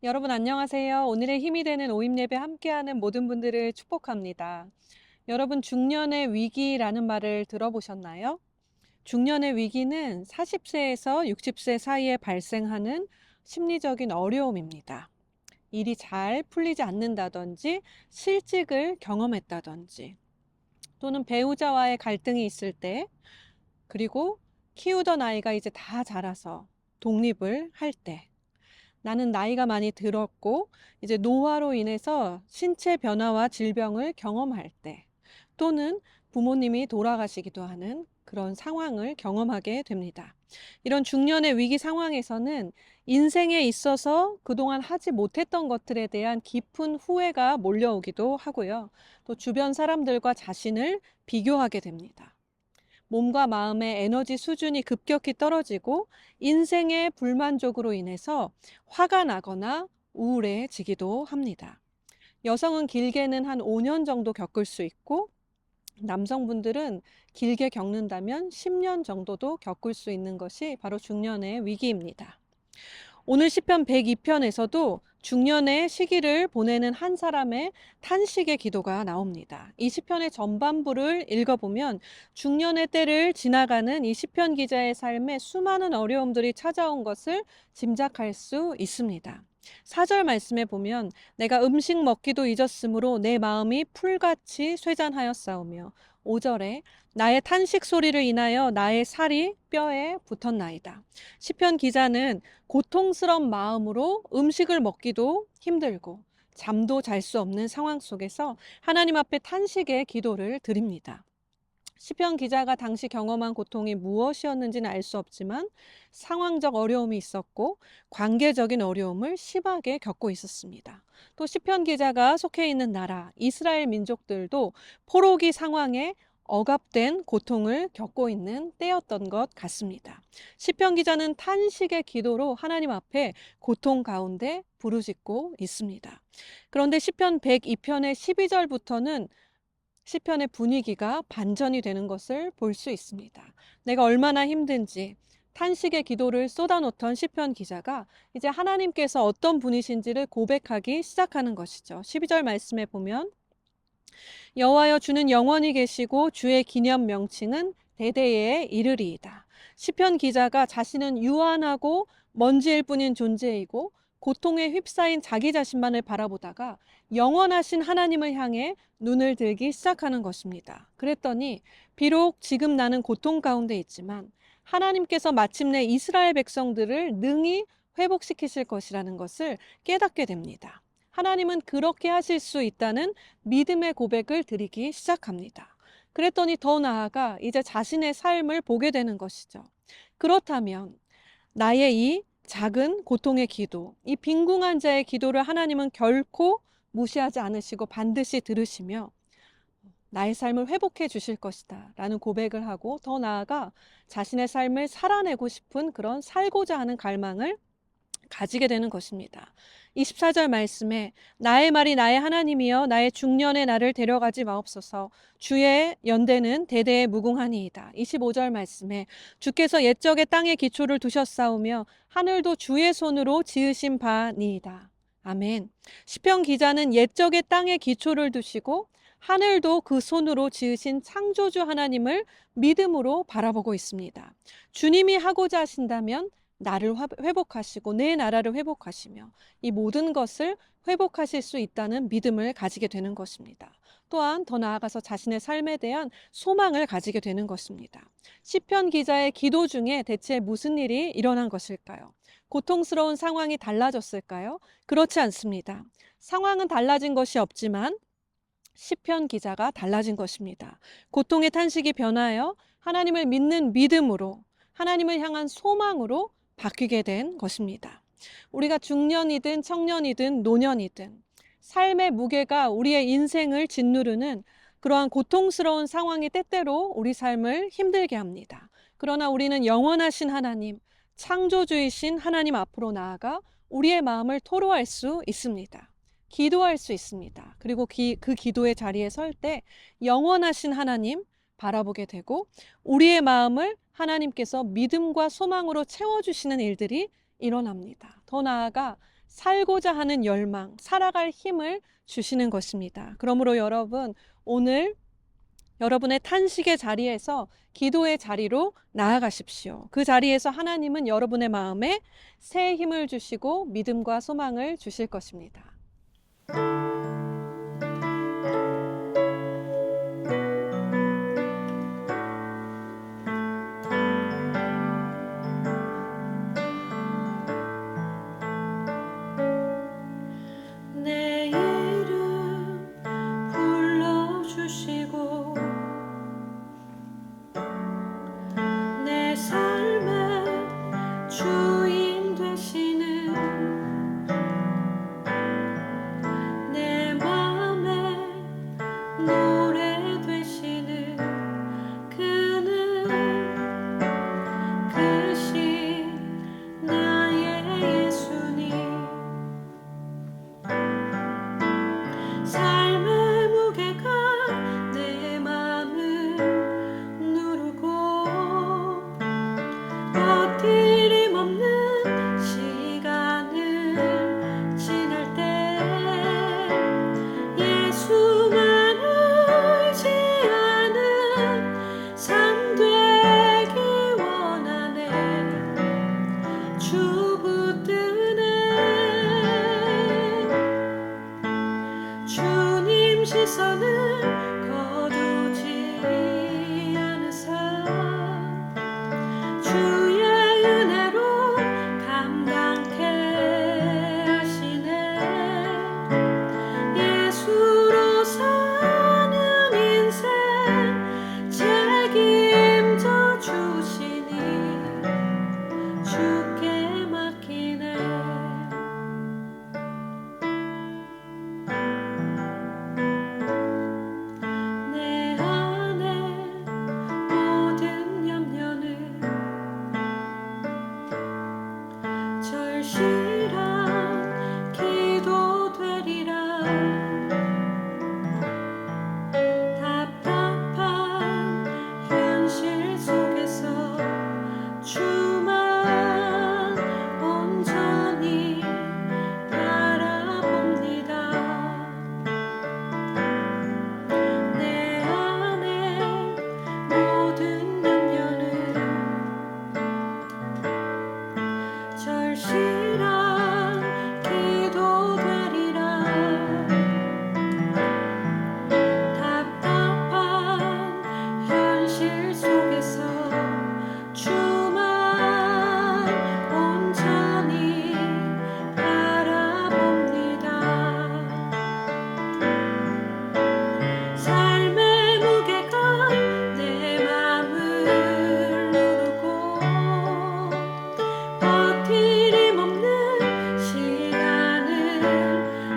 여러분 안녕하세요. 오늘의 힘이 되는 오임 예배 함께하는 모든 분들을 축복합니다. 여러분 중년의 위기라는 말을 들어보셨나요? 중년의 위기는 40세에서 60세 사이에 발생하는 심리적인 어려움입니다. 일이 잘 풀리지 않는다든지 실직을 경험했다든지 또는 배우자와의 갈등이 있을 때 그리고 키우던 아이가 이제 다 자라서 독립을 할 때 나는 나이가 많이 들었고 이제 노화로 인해서 신체 변화와 질병을 경험할 때 또는 부모님이 돌아가시기도 하는 그런 상황을 경험하게 됩니다. 이런 중년의 위기 상황에서는 인생에 있어서 그동안 하지 못했던 것들에 대한 깊은 후회가 몰려오기도 하고요. 또 주변 사람들과 자신을 비교하게 됩니다. 몸과 마음의 에너지 수준이 급격히 떨어지고 인생의 불만족으로 인해서 화가 나거나 우울해지기도 합니다. 여성은 길게는 한 5년 정도 겪을 수 있고 남성분들은 길게 겪는다면 10년 정도도 겪을 수 있는 것이 바로 중년의 위기입니다. 오늘 시편 102편에서도 중년의 시기를 보내는 한 사람의 탄식의 기도가 나옵니다. 이 시편의 전반부를 읽어보면 중년의 때를 지나가는 이 시편 기자의 삶에 수많은 어려움들이 찾아온 것을 짐작할 수 있습니다. 4절 말씀에 보면 내가 음식 먹기도 잊었으므로 내 마음이 풀같이 쇠잔하였사오며 5절에 나의 탄식 소리를 인하여 나의 살이 뼈에 붙었나이다. 시편 기자는 고통스러운 마음으로 음식을 먹기도 힘들고 잠도 잘 수 없는 상황 속에서 하나님 앞에 탄식의 기도를 드립니다. 시편 기자가 당시 경험한 고통이 무엇이었는지는 알 수 없지만 상황적 어려움이 있었고 관계적인 어려움을 심하게 겪고 있었습니다. 또 시편 기자가 속해 있는 나라 이스라엘 민족들도 포로기 상황에 억압된 고통을 겪고 있는 때였던 것 같습니다. 시편 기자는 탄식의 기도로 하나님 앞에 고통 가운데 부르짖고 있습니다. 그런데 시편 102편의 12절부터는 시편의 분위기가 반전이 되는 것을 볼 수 있습니다. 내가 얼마나 힘든지 탄식의 기도를 쏟아놓던 시편 기자가 이제 하나님께서 어떤 분이신지를 고백하기 시작하는 것이죠. 12절 말씀에 보면 여호와여 주는 영원히 계시고 주의 기념 명칭은 대대에 이르리이다. 시편 기자가 자신은 유한하고 먼지일 뿐인 존재이고 고통에 휩싸인 자기 자신만을 바라보다가 영원하신 하나님을 향해 눈을 들기 시작하는 것입니다. 그랬더니 비록 지금 나는 고통 가운데 있지만 하나님께서 마침내 이스라엘 백성들을 능히 회복시키실 것이라는 것을 깨닫게 됩니다. 하나님은 그렇게 하실 수 있다는 믿음의 고백을 드리기 시작합니다. 그랬더니 더 나아가 이제 자신의 삶을 보게 되는 것이죠. 그렇다면 나의 이 작은 고통의 기도, 이 빈궁한 자의 기도를 하나님은 결코 무시하지 않으시고 반드시 들으시며 나의 삶을 회복해 주실 것이다 라는 고백을 하고 더 나아가 자신의 삶을 살아내고 싶은 그런 살고자 하는 갈망을 가지게 되는 것입니다. 24절 말씀에 나의 말이 나의 하나님이여 나의 중년에 나를 데려가지 마옵소서 주의 연대는 대대에 무궁하니이다. 25절 말씀에 주께서 옛적에 땅에 기초를 두셨사오며 하늘도 주의 손으로 지으신 바니이다. 아멘. 시편 기자는 옛적에 땅에 기초를 두시고 하늘도 그 손으로 지으신 창조주 하나님을 믿음으로 바라보고 있습니다. 주님이 하고자 하신다면 나를 회복하시고 내 나라를 회복하시며 이 모든 것을 회복하실 수 있다는 믿음을 가지게 되는 것입니다. 또한 더 나아가서 자신의 삶에 대한 소망을 가지게 되는 것입니다. 시편 기자의 기도 중에 대체 무슨 일이 일어난 것일까요? 고통스러운 상황이 달라졌을까요? 그렇지 않습니다. 상황은 달라진 것이 없지만 시편 기자가 달라진 것입니다. 고통의 탄식이 변하여 하나님을 믿는 믿음으로 하나님을 향한 소망으로 바뀌게 된 것입니다. 우리가 중년이든 청년이든 노년이든 삶의 무게가 우리의 인생을 짓누르는 그러한 고통스러운 상황이 때때로 우리 삶을 힘들게 합니다. 그러나 우리는 영원하신 하나님, 창조주이신 하나님 앞으로 나아가 우리의 마음을 토로할 수 있습니다. 기도할 수 있습니다. 그리고 그 기도의 자리에 설 때 영원하신 하나님 바라보게 되고 우리의 마음을 하나님께서 믿음과 소망으로 채워주시는 일들이 일어납니다. 더 나아가 살고자 하는 열망, 살아갈 힘을 주시는 것입니다. 그러므로 여러분, 오늘 여러분의 탄식의 자리에서 기도의 자리로 나아가십시오. 그 자리에서 하나님은 여러분의 마음에 새 힘을 주시고 믿음과 소망을 주실 것입니다. 내 이름 불러주시고 내 삶의 주인 되시는 내 맘의 노래 되시는 그는 크신 나의 예수님. 삶의 무게가 내 맘을 누르고 버티림 없는 시간을 지날 때 예수만 의지하는 삶 되기 원하네. 주 붙드네. 주님 시선을 거두지 않으사 주의 은혜로 감당케 하시네. 예수로 사는 인생 책임져 주시니 주께 맡기네. 내 안에 모든 염려는 절실한 기도 되리라. 답답한 현실 속에서 주만 온전히 바라봅니다. 내 안에 모든 염려는 절실한 기도 되리라. 답답한 현실 속에서 주만 온전히 바라봅니다. 삶의 무게가 내 맘을 누르고 버티림 없는 시간을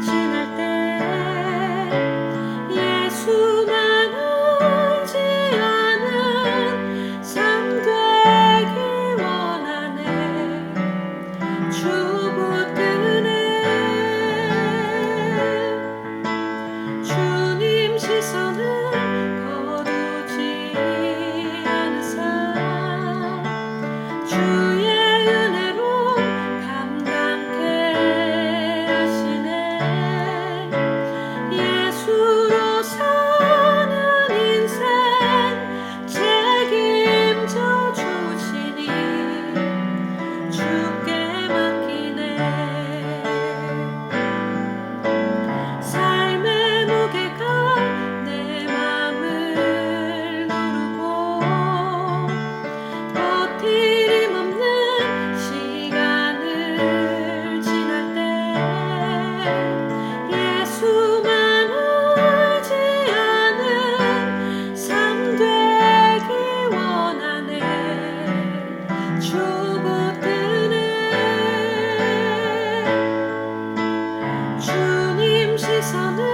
지날 때 예수만 의지하는 삶 되기 원하네. 주 붙드네. 주님 시선을 거두지 않으사 주의 은혜로 감당케 하시네. 예수로 사는 인생 책임져 주시니 주께 맡기네. 삶의 무게가 내 맘을 누르고 버티림 없는 시간을 지날 때 예수만 의지하는 삶 되기 원하네. 주 붙드네. 주님 시선을